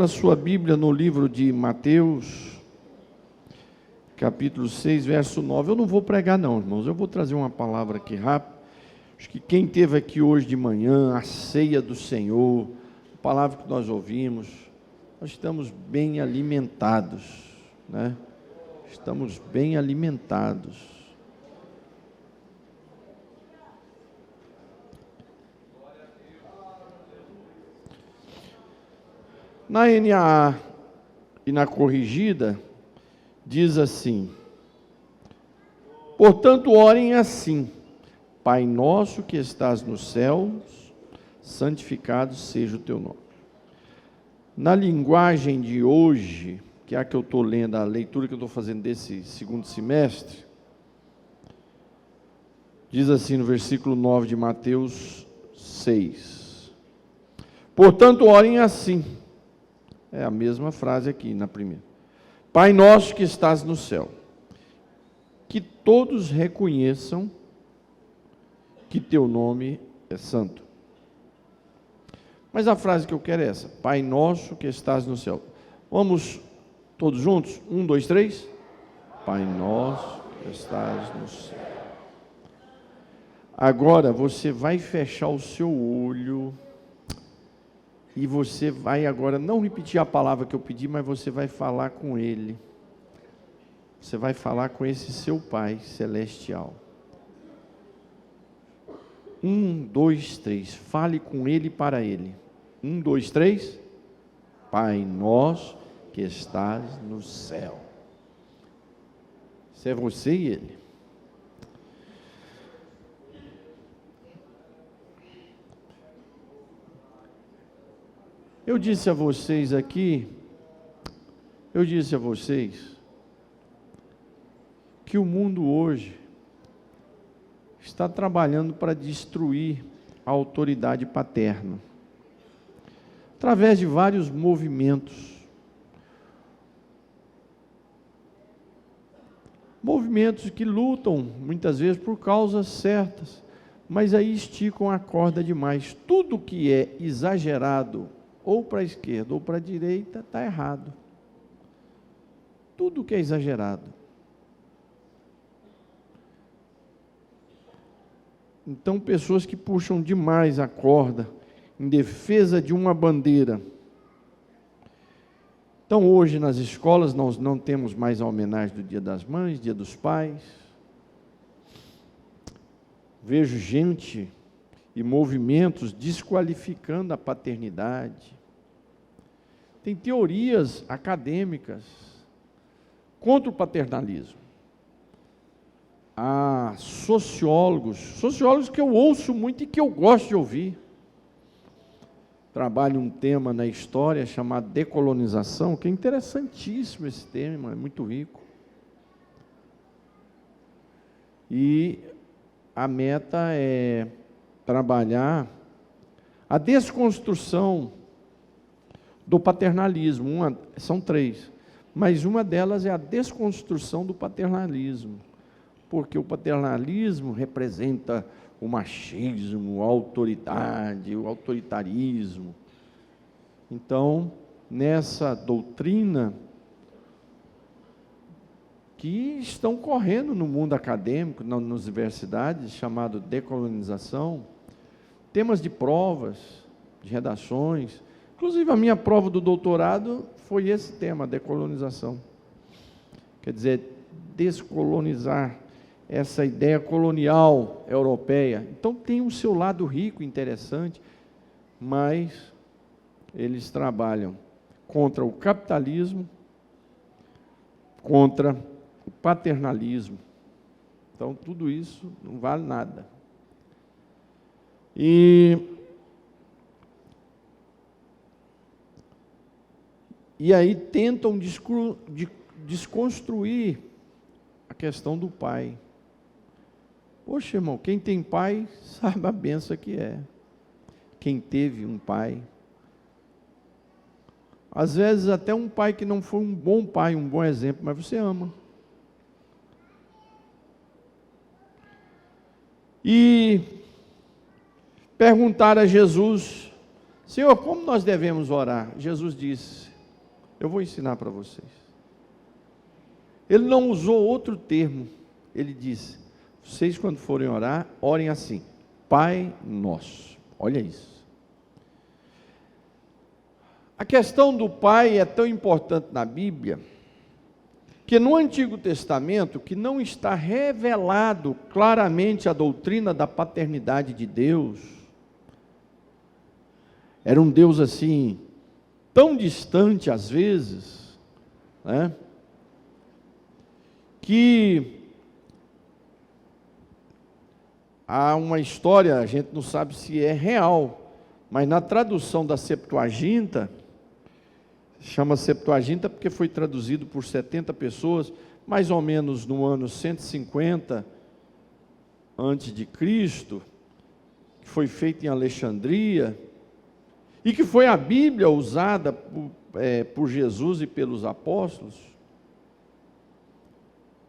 a sua Bíblia no livro de Mateus, capítulo 6, verso 9. Eu não vou pregar não, irmãos, eu vou trazer uma palavra aqui rápido. Acho que quem esteve aqui hoje de manhã, a ceia do Senhor, a palavra que nós ouvimos, nós estamos bem alimentados, né? Estamos bem alimentados. Na NAA e na corrigida, diz assim: portanto, orem assim: Pai nosso que estás nos céus, santificado seja o teu nome. Na linguagem de hoje, que é a que eu estou lendo, a leitura que eu estou fazendo desse segundo semestre, diz assim no versículo 9 de Mateus 6: portanto, orem assim. É a mesma frase aqui na primeira. Pai nosso que estás no céu, que todos reconheçam que teu nome é santo. Mas a frase que eu quero é essa: Pai nosso que estás no céu. Vamos todos juntos? 1, 2, 3. Pai nosso que estás no céu. Agora você vai fechar o seu olho e você vai agora não repetir a palavra que eu pedi, mas você vai falar com Ele. Você vai falar com esse seu Pai celestial. 1, 2, 3. Fale com Ele e para Ele. 1, 2, 3. Pai nosso que estás no céu. Isso é você e Ele. Eu disse a vocês que o mundo hoje está trabalhando para destruir a autoridade paterna, através de vários movimentos. Movimentos que lutam, muitas vezes, por causas certas, mas aí esticam a corda demais. Tudo que é exagerado, ou para a esquerda ou para a direita, está errado. Tudo que é exagerado. Então, pessoas que puxam demais a corda em defesa de uma bandeira. Então, hoje nas escolas nós não temos mais a homenagem do Dia das Mães, Dia dos Pais. Vejo gente e movimentos desqualificando a paternidade. Tem teorias acadêmicas contra o paternalismo. Há sociólogos que eu ouço muito e que eu gosto de ouvir. Trabalho um tema na história chamado decolonização, que é interessantíssimo esse tema, é muito rico. E a meta é trabalhar a desconstrução do paternalismo. São 3, mas uma delas é a desconstrução do paternalismo, porque o paternalismo representa o machismo, a autoridade, o autoritarismo. Então, nessa doutrina que estão correndo no mundo acadêmico, nas universidades, chamado decolonização, temas de provas, de redações, inclusive a minha prova do doutorado foi esse tema, decolonização. Quer dizer, descolonizar essa ideia colonial europeia. Então tem o seu lado rico, interessante, mas eles trabalham contra o capitalismo, contra o paternalismo. Então, tudo isso não vale nada. E aí tentam desconstruir a questão do pai. Poxa, irmão, quem tem pai sabe a benção que é. Quem teve um pai. Às vezes até um pai que não foi um bom pai, um bom exemplo, mas você ama. E perguntaram a Jesus: Senhor, como nós devemos orar? Jesus disse: Eu vou ensinar para vocês. Ele não usou outro termo. Ele disse: vocês quando forem orar, orem assim: Pai Nosso. Olha isso. A questão do Pai é tão importante na Bíblia, que no Antigo Testamento, que não está revelado claramente a doutrina da paternidade de Deus, era um Deus assim, tão distante às vezes, né, que há uma história, a gente não sabe se é real, mas na tradução da Septuaginta, chama Septuaginta porque foi traduzido por 70 pessoas, mais ou menos no ano 150 antes de Cristo, que foi feito em Alexandria, e que foi a Bíblia usada por Jesus e pelos apóstolos.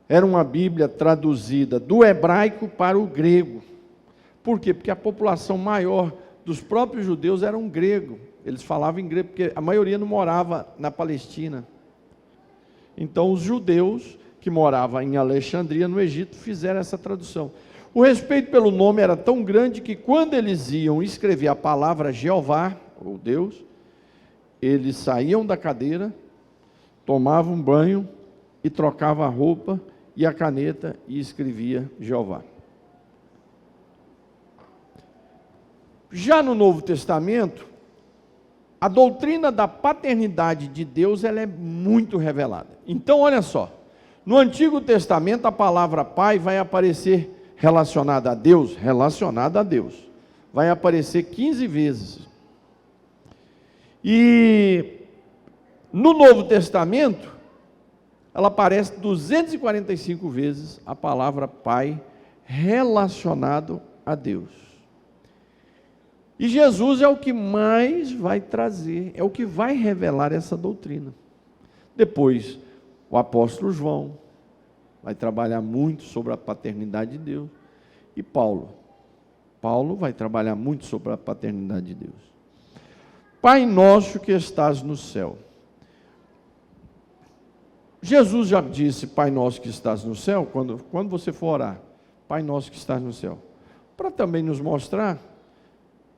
Era uma Bíblia traduzida do hebraico para o grego. Por quê? Porque a população maior dos próprios judeus era um grego. Eles falavam em grego, porque a maioria não morava na Palestina. Então, os judeus que moravam em Alexandria, no Egito, fizeram essa tradução. O respeito pelo nome era tão grande que quando eles iam escrever a palavra Jeová, ou Deus, eles saíam da cadeira, tomavam um banho e trocavam a roupa e a caneta e escrevia Jeová. Já no Novo Testamento, a doutrina da paternidade de Deus, ela é muito revelada. Então, olha só, no Antigo Testamento a palavra Pai vai aparecer relacionada a Deus, vai aparecer 15 vezes. E no Novo Testamento, ela aparece 245 vezes a palavra Pai relacionado a Deus. E Jesus é o que mais vai trazer, é o que vai revelar essa doutrina. Depois, o apóstolo João vai trabalhar muito sobre a paternidade de Deus. E Paulo vai trabalhar muito sobre a paternidade de Deus. Pai nosso que estás no céu. Jesus já disse, Pai nosso que estás no céu, quando você for orar, Pai nosso que estás no céu, para também nos mostrar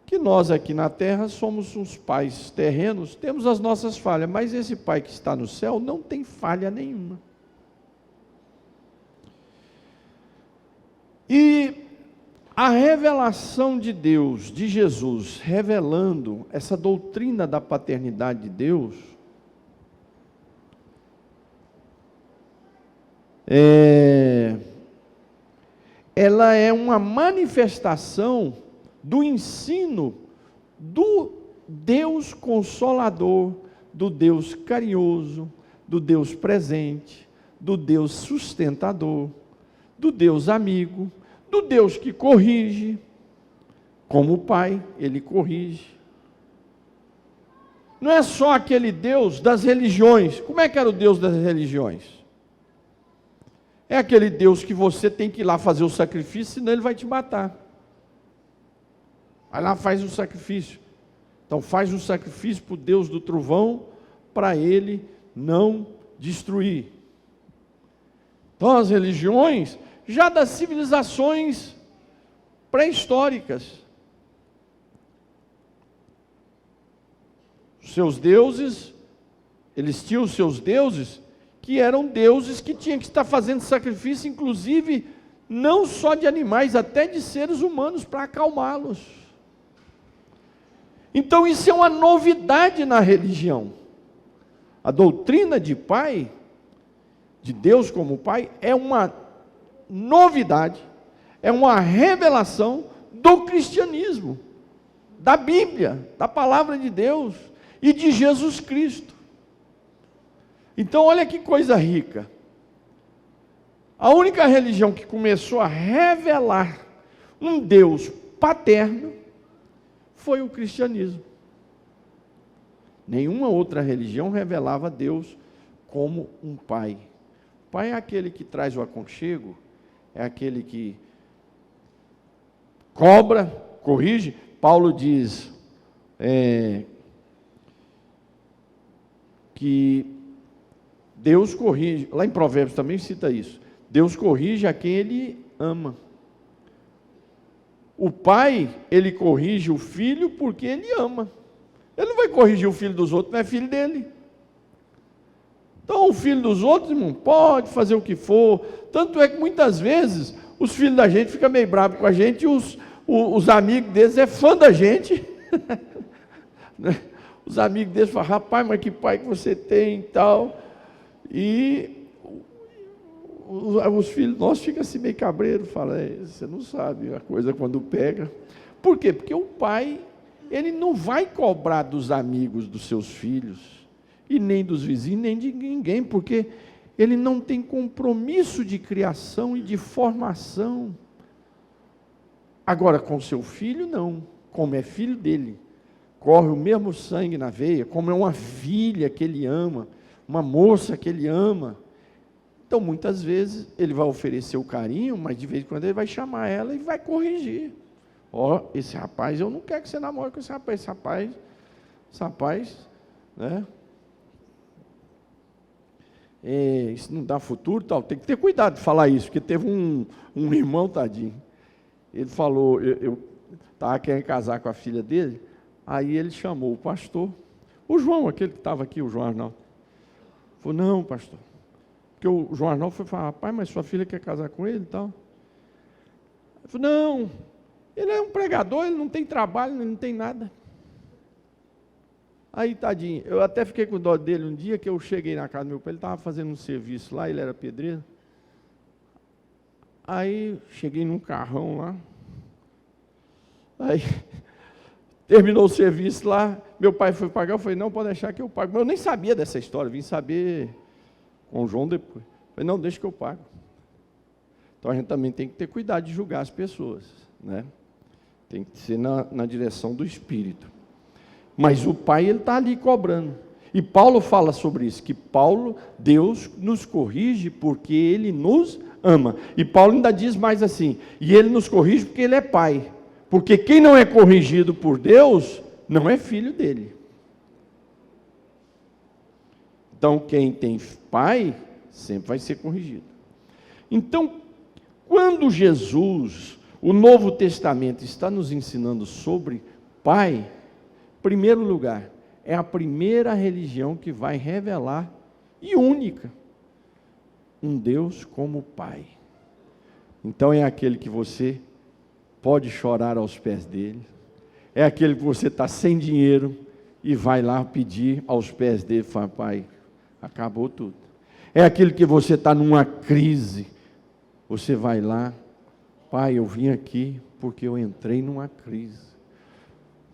que nós aqui na terra somos uns pais terrenos, temos as nossas falhas, mas esse Pai que está no céu não tem falha nenhuma. E a revelação de Deus, de Jesus, revelando essa doutrina da paternidade de Deus, ela é uma manifestação do ensino do Deus Consolador, do Deus carinhoso, do Deus presente, do Deus sustentador, do Deus amigo, do Deus que corrige, como o Pai, Ele corrige. Não é só aquele Deus das religiões. Como é que era o Deus das religiões? É aquele Deus que você tem que ir lá fazer o sacrifício, senão Ele vai te matar. Vai lá, faz o sacrifício. Então faz um sacrifício para o Deus do trovão, para Ele não destruir. Então as religiões, já das civilizações pré-históricas, seus deuses, eles tinham os seus deuses, que eram deuses que tinham que estar fazendo sacrifício, inclusive, não só de animais, até de seres humanos, para acalmá-los. Então isso é uma novidade na religião. A doutrina de Pai, de Deus como Pai, é uma novidade, é uma revelação do cristianismo, da Bíblia, da palavra de Deus e de Jesus Cristo. Então olha que coisa rica. A única religião que começou a revelar um Deus paterno foi o cristianismo. Nenhuma outra religião revelava Deus como um pai. O pai é aquele que traz o aconchego, é aquele que cobra, corrige. Paulo diz, que Deus corrige, lá em Provérbios também cita isso, Deus corrige a quem Ele ama. O pai, ele corrige o filho porque ele ama. Ele não vai corrigir o filho dos outros, não é filho dele. Então, o filho dos outros, irmão, pode fazer o que for. Tanto é que muitas vezes os filhos da gente ficam meio bravos com a gente e os amigos deles é fã da gente. Os amigos deles falam, rapaz, mas que pai que você tem e tal. E os filhos nossos ficam assim meio cabreiros, falam, você não sabe a coisa quando pega. Por quê? Porque o pai, ele não vai cobrar dos amigos dos seus filhos, e nem dos vizinhos, nem de ninguém, porque ele não tem compromisso de criação e de formação. Agora, com seu filho, não. Como é filho dele, corre o mesmo sangue na veia, como é uma filha que ele ama, uma moça que ele ama. Então, muitas vezes, ele vai oferecer o carinho, mas de vez em quando ele vai chamar ela e vai corrigir. Esse rapaz, eu não quero que você namore com esse rapaz, né? Isso não dá futuro, tal. Tem que ter cuidado de falar isso, porque teve um irmão, tadinho, ele falou, eu estava querendo casar com a filha dele, aí ele chamou o pastor, o João, aquele que estava aqui, o João Arnaldo, falou, não, pastor, porque o João Arnaldo foi falar, rapaz, mas sua filha quer casar com ele e tal. Ele falou, não, ele é um pregador, ele não tem trabalho, ele não tem nada. Aí, tadinho, eu até fiquei com dó dele um dia que eu cheguei na casa do meu pai, ele estava fazendo um serviço lá, ele era pedreiro. Aí, cheguei num carrão lá, aí, terminou o serviço lá, meu pai foi pagar, eu falei, não, pode deixar que eu pago. Mas eu nem sabia dessa história, vim saber com o João depois. Eu falei, não, deixa que eu pago. Então, a gente também tem que ter cuidado de julgar as pessoas, né? Tem que ser na direção do Espírito. Mas o pai, ele está ali cobrando. E Paulo fala sobre isso, que Deus nos corrige porque ele nos ama. E Paulo ainda diz mais assim, e ele nos corrige porque ele é pai. Porque quem não é corrigido por Deus, não é filho dele. Então, quem tem pai, sempre vai ser corrigido. Então, quando Jesus, o Novo Testamento, está nos ensinando sobre pai, em primeiro lugar, é a primeira religião que vai revelar, e única, um Deus como Pai. Então é aquele que você pode chorar aos pés dele, é aquele que você está sem dinheiro e vai lá pedir aos pés dele, fala, pai, acabou tudo. É aquele que você está numa crise, você vai lá, pai, eu vim aqui porque eu entrei numa crise.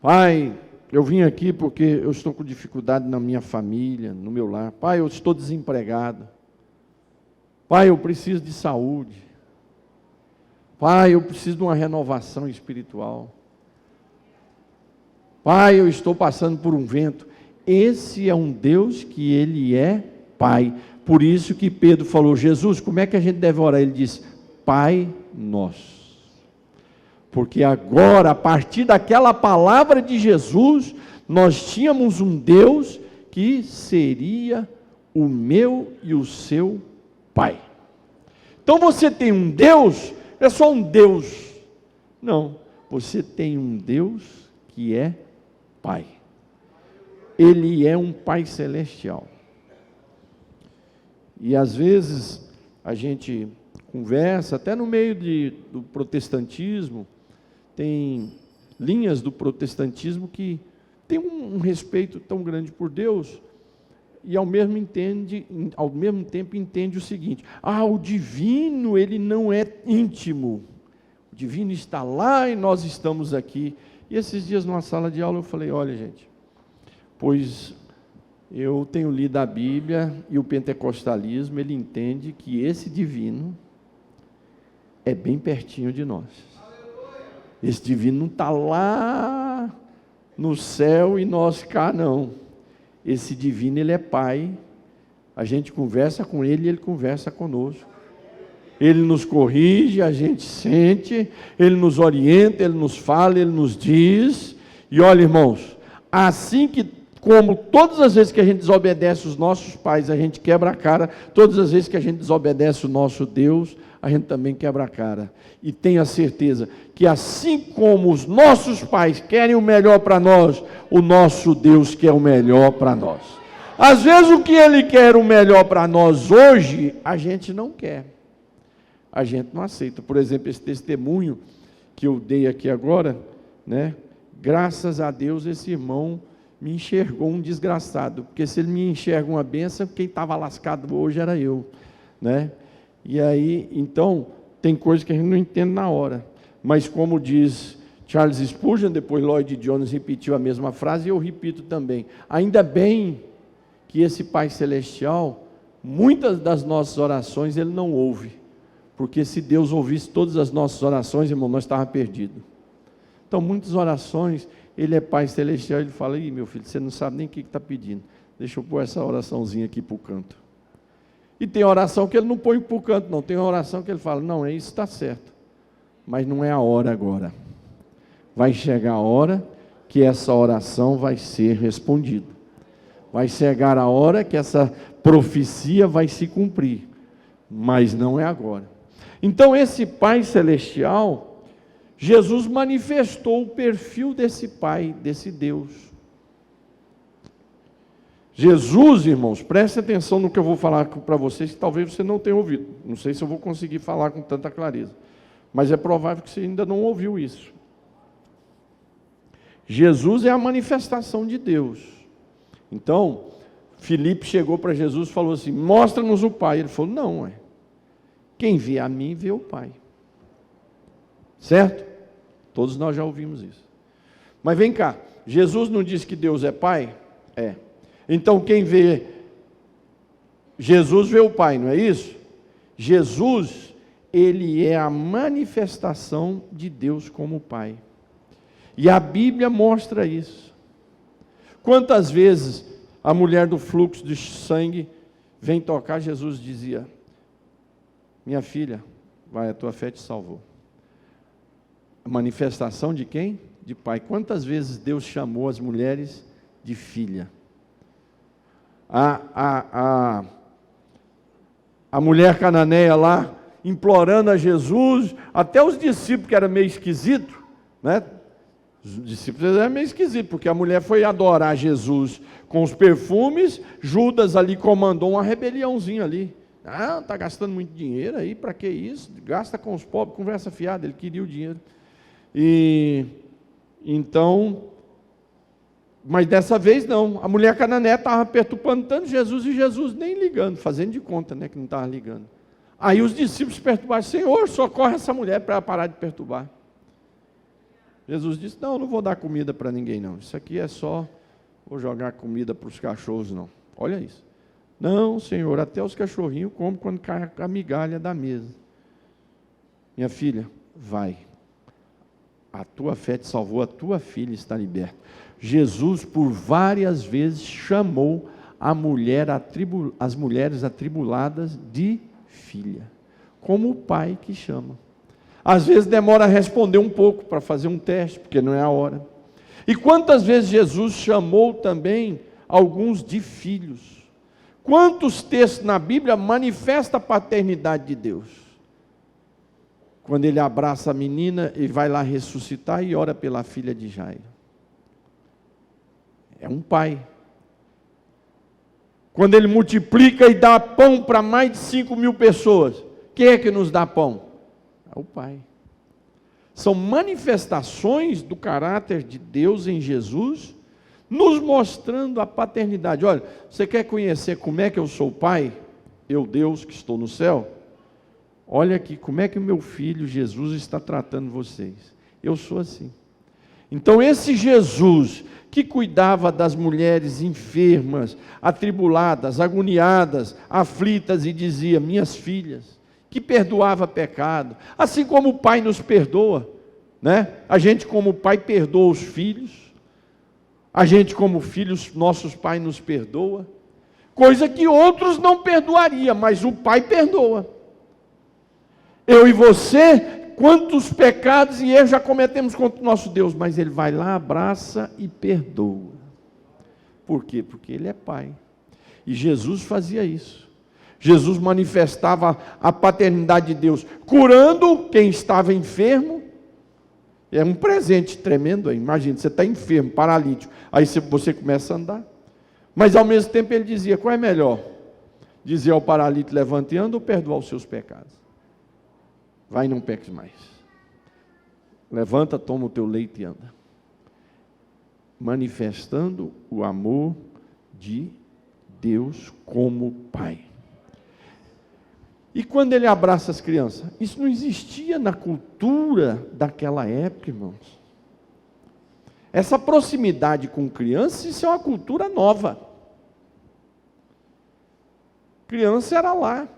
Pai, eu vim aqui porque eu estou com dificuldade na minha família, no meu lar. Pai, eu estou desempregado. Pai, eu preciso de saúde. Pai, eu preciso de uma renovação espiritual. Pai, eu estou passando por um vento. Esse é um Deus que Ele é Pai. Por isso que Pedro falou, Jesus, como é que a gente deve orar? Ele disse, Pai nosso. Porque agora, a partir daquela palavra de Jesus, nós tínhamos um Deus que seria o meu e o seu Pai. Então você tem um Deus, não é só um Deus. Não, você tem um Deus que é Pai. Ele é um Pai celestial. E às vezes a gente conversa, até no meio do protestantismo, tem linhas do protestantismo que tem um respeito tão grande por Deus e ao mesmo tempo entende o seguinte, o divino ele não é íntimo, o divino está lá e nós estamos aqui. E esses dias numa sala de aula eu falei, olha gente, pois eu tenho lido a Bíblia e o pentecostalismo ele entende que esse divino é bem pertinho de nós. Esse divino não está lá no céu e nós cá, não. Esse divino, ele é Pai. A gente conversa com ele e ele conversa conosco. Ele nos corrige, a gente sente, ele nos orienta, ele nos fala, ele nos diz. E olha, irmãos, assim que como todas as vezes que a gente desobedece os nossos pais, a gente quebra a cara, todas as vezes que a gente desobedece o nosso Deus, a gente também quebra a cara. E tenha certeza que assim como os nossos pais querem o melhor para nós, o nosso Deus quer o melhor para nós. Às vezes o que Ele quer o melhor para nós hoje, a gente não quer. A gente não aceita. Por exemplo, esse testemunho que eu dei aqui agora, né? Graças a Deus esse irmão me enxergou um desgraçado, porque se ele me enxerga uma bênção, quem estava lascado hoje era eu, né? E aí, então, tem coisas que a gente não entende na hora, mas como diz Charles Spurgeon, depois Lloyd Jones repetiu a mesma frase, e eu repito também, ainda bem que esse Pai Celestial, muitas das nossas orações Ele não ouve, porque se Deus ouvisse todas as nossas orações, irmão, nós estávamos perdidos. Então, muitas orações, Ele é Pai Celestial, Ele fala, ih, meu filho, você não sabe nem o que está pedindo, deixa eu pôr essa oraçãozinha aqui para o canto. E tem oração que Ele não põe para o canto, não, tem oração que Ele fala, não, isso está certo, mas não é a hora agora. Vai chegar a hora que essa oração vai ser respondida. Vai chegar a hora que essa profecia vai se cumprir, mas não é agora. Então, esse Pai Celestial, Jesus manifestou o perfil desse Pai, desse Deus. Jesus, irmãos, preste atenção no que eu vou falar para vocês, que talvez você não tenha ouvido. Não sei se eu vou conseguir falar com tanta clareza, mas é provável que você ainda não ouviu isso. Jesus é a manifestação de Deus. Então, Filipe chegou para Jesus e falou assim, mostra-nos o Pai. Ele falou, não, quem vê a mim, vê o Pai. Certo? Todos nós já ouvimos isso. Mas vem cá, Jesus não disse que Deus é Pai? É. Então quem vê Jesus vê o Pai, não é isso? Jesus, Ele é a manifestação de Deus como Pai. E a Bíblia mostra isso. Quantas vezes a mulher do fluxo de sangue vem tocar, Jesus dizia, minha filha, vai, a tua fé te salvou. A manifestação de quem? De Pai. Quantas vezes Deus chamou as mulheres de filha? A mulher cananeia lá, implorando a Jesus, até os discípulos, que era meio esquisito, né? Os discípulos eram meio esquisitos, porque a mulher foi adorar Jesus com os perfumes, Judas ali comandou uma rebeliãozinha ali. Ah, está gastando muito dinheiro aí, para que isso? Gasta com os pobres, conversa fiada, ele queria o dinheiro. E então, mas dessa vez não, a mulher cananeia estava perturbando tanto Jesus, e Jesus nem ligando, fazendo de conta, né, que não estava ligando. Aí os discípulos perturbaram, Senhor, socorre essa mulher para ela parar de perturbar. Jesus disse, não vou dar comida para ninguém não, isso aqui é só, vou jogar comida para os cachorros não, olha isso. Não, Senhor, até os cachorrinhos comem quando cai a migalha da mesa. Minha filha, vai, a tua fé te salvou, a tua filha está liberta. Jesus por várias vezes chamou as mulheres atribuladas de filha, como o pai que chama. Às vezes demora a responder um pouco para fazer um teste, porque não é a hora. E quantas vezes Jesus chamou também alguns de filhos? Quantos textos na Bíblia manifestam a paternidade de Deus? Quando ele abraça a menina e vai lá ressuscitar e ora pela filha de Jairo. É um pai. Quando ele multiplica e dá pão para mais de 5.000 pessoas, quem é que nos dá pão? É o Pai. São manifestações do caráter de Deus em Jesus, nos mostrando a paternidade. Olha, você quer conhecer como é que eu sou Pai? Eu, Deus, que estou no céu? Olha aqui, como é que o meu filho Jesus está tratando vocês. Eu sou assim. Então esse Jesus que cuidava das mulheres enfermas, atribuladas, agoniadas, aflitas e dizia, minhas filhas, que perdoava pecado, assim como o Pai nos perdoa, né? A gente como Pai perdoa os filhos, a gente como filhos, nossos pais nos perdoa, coisa que outros não perdoariam, mas o Pai perdoa. Eu e você, quantos pecados e erros já cometemos contra o nosso Deus, mas Ele vai lá, abraça e perdoa. Por quê? Porque Ele é Pai. E Jesus fazia isso. Jesus manifestava a paternidade de Deus, curando quem estava enfermo. É um presente tremendo aí. Imagina, você está enfermo, paralítico, aí você começa a andar. Mas ao mesmo tempo ele dizia, qual é melhor? Dizer ao paralítico, levante e anda, ou perdoar os seus pecados? Vai e não peques mais. Levanta, toma o teu leito e anda. Manifestando o amor de Deus como Pai. E quando ele abraça as crianças? Isso não existia na cultura daquela época, irmãos. Essa proximidade com crianças, isso é uma cultura nova. Criança era lá.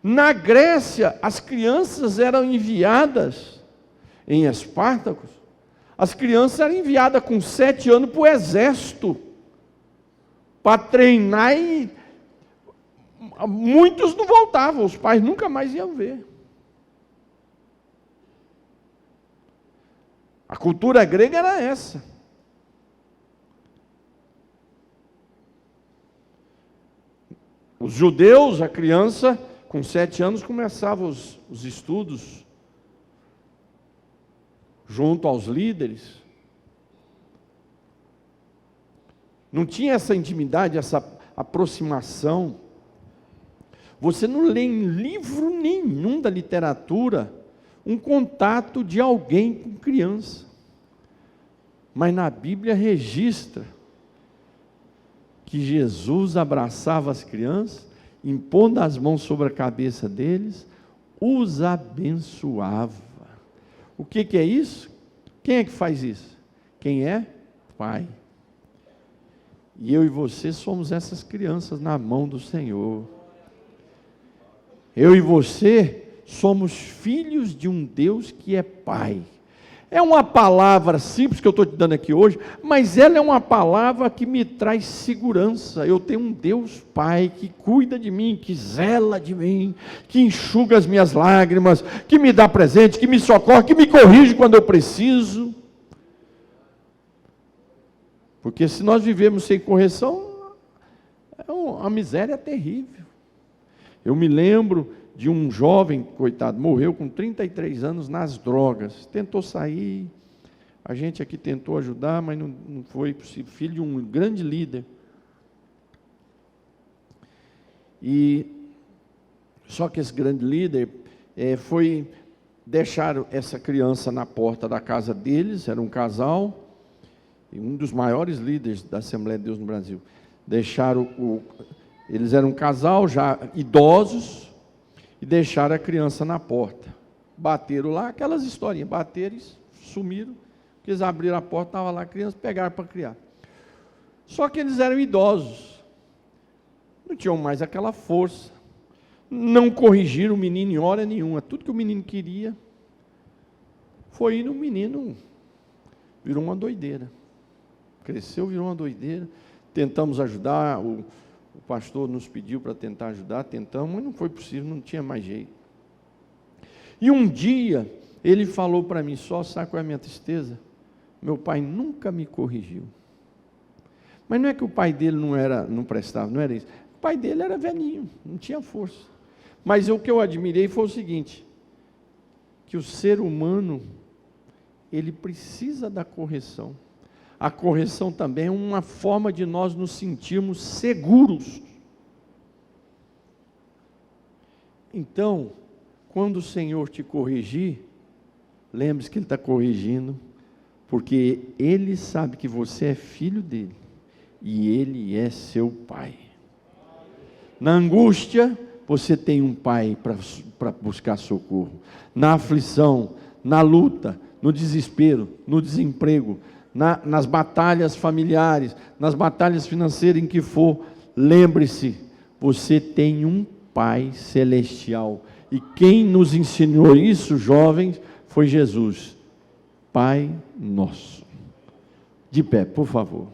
Na Grécia, as crianças eram enviadas, em Espartacos, as crianças eram enviadas com 7 anos para o exército, para treinar, e muitos não voltavam, os pais nunca mais iam ver. A cultura grega era essa. Os judeus, a criança, com 7 anos, começava os estudos junto aos líderes. Não tinha essa intimidade, essa aproximação. Você não lê em livro nenhum da literatura um contato de alguém com criança. Mas na Bíblia registra que Jesus abraçava as crianças, impondo as mãos sobre a cabeça deles, os abençoava. O que é isso? Quem é que faz isso? Quem é? Pai. E eu e você somos essas crianças na mão do Senhor. Eu e você somos filhos de um Deus que é Pai. É uma palavra simples que eu estou te dando aqui hoje, mas ela é uma palavra que me traz segurança. Eu tenho um Deus Pai que cuida de mim, que zela de mim, que enxuga as minhas lágrimas, que me dá presente, que me socorre, que me corrige quando eu preciso. Porque se nós vivemos sem correção, é uma miséria terrível. Eu me lembro de um jovem, coitado, morreu com 33 anos nas drogas, tentou sair, a gente aqui tentou ajudar, mas não foi possível, filho de um grande líder. E só que esse grande líder foi deixar essa criança na porta da casa deles, era um casal, e um dos maiores líderes da Assembleia de Deus no Brasil. Eles eram um casal já idosos, e deixaram a criança na porta. Bateram lá, aquelas historinhas, bateram e sumiram, porque eles abriram a porta, estava lá a criança, pegaram para criar. Só que eles eram idosos, não tinham mais aquela força, não corrigiram o menino em hora nenhuma, tudo que o menino queria, foi indo, o menino virou uma doideira, cresceu, virou uma doideira, tentamos ajudar, o pastor nos pediu para tentar ajudar, tentamos, mas não foi possível, não tinha mais jeito. E um dia, ele falou para mim, só sabe qual é a minha tristeza? Meu pai nunca me corrigiu. Mas não é que o pai dele não prestava, não era isso. O pai dele era velhinho, não tinha força. Mas o que eu admirei foi o seguinte, que o ser humano, ele precisa da correção. A correção também é uma forma de nós nos sentirmos seguros. Então, quando o Senhor te corrigir, lembre-se que Ele está corrigindo, porque Ele sabe que você é filho dEle, e Ele é seu Pai. Na angústia, você tem um Pai para buscar socorro. Na aflição, na luta, no desespero, no desemprego, nas batalhas familiares, nas batalhas financeiras em que for, lembre-se, você tem um Pai celestial. E quem nos ensinou isso, jovens, foi Jesus. Pai nosso. De pé, por favor.